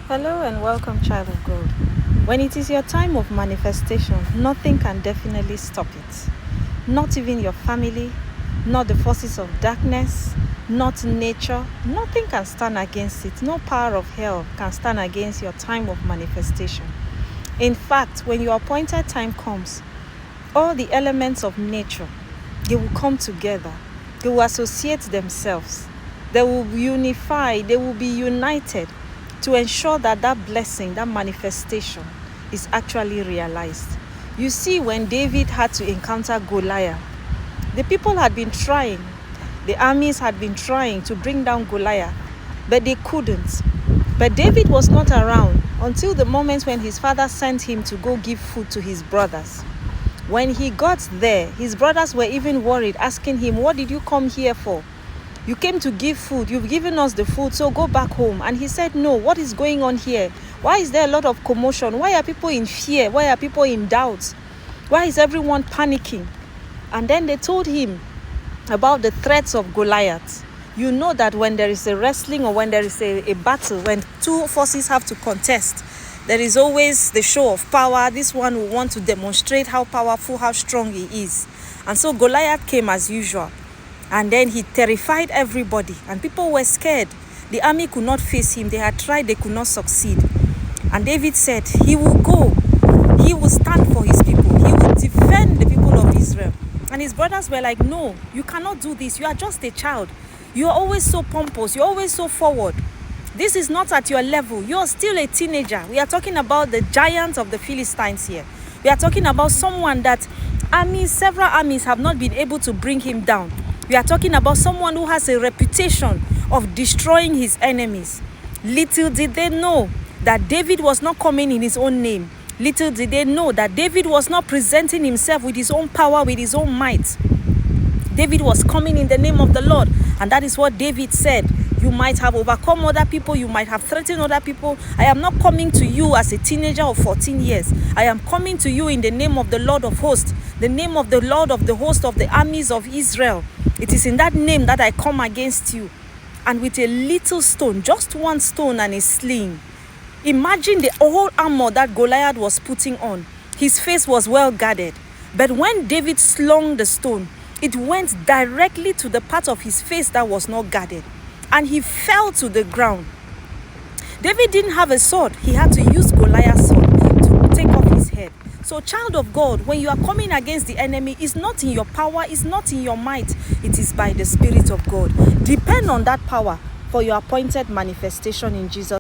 Hello and welcome, child of God. When it is your time of manifestation, nothing can definitely stop it. Not even your family, not the forces of darkness, not nature. Nothing can stand against it. No power of hell can stand against your time of manifestation. In fact, when your appointed time comes, all the elements of nature, they will come together. They will associate themselves. They will unify. They will be united to ensure that that blessing, that manifestation is actually realized. You see, when David had to encounter Goliath, the people had been trying, the armies had been trying to bring down Goliath, but they couldn't. But David was not around until the moment when his father sent him to go give food to his brothers. When he got there, his brothers were even worried, asking him, "What did you come here for? You came to give food. You've given us the food, so go back home." And he said, "No, what is going on here? Why is there a lot of commotion? Why are people in fear? Why are people in doubt? Why is everyone panicking?" And then they told him about the threats of Goliath. You know that when there is a wrestling or when there is a battle, when two forces have to contest, there is always the show of power. This one will want to demonstrate how powerful, how strong he is. And so Goliath came as usual. And then he terrified everybody. And people were scared. The army could not face him. They had tried, they could not succeed. And David said, he will go. He will stand for his people. He will defend the people of Israel. And his brothers were like, "No, you cannot do this. You are just a child. You are always so pompous. You're always so forward. This is not at your level. You're still a teenager." We are talking about the giant of the Philistines here. We are talking about someone that several armies have not been able to bring him down. We are talking about someone who has a reputation of destroying his enemies. Little did they know that David was not coming in his own name. Little did they know that David was not presenting himself with his own power, with his own might. David was coming in the name of the Lord. And that is what David said. You might have overcome other people. You might have threatened other people. I am not coming to you as a teenager of 14 years. I am coming to you in the name of the Lord of hosts, the name of the Lord of the host of the armies of Israel. It is in that name that I come against you. And with a little stone, just one stone and a sling. Imagine the whole armor that Goliath was putting on. His face was well guarded. But when David slung the stone, it went directly to the part of his face that was not guarded. And he fell to the ground. David didn't have a sword. He had to use Goliath's sword to take off his head. So, child of God, when you are coming against the enemy, it's not in your power, it's not in your might. It is by the Spirit of God. Depend on that power for your appointed manifestation in Jesus.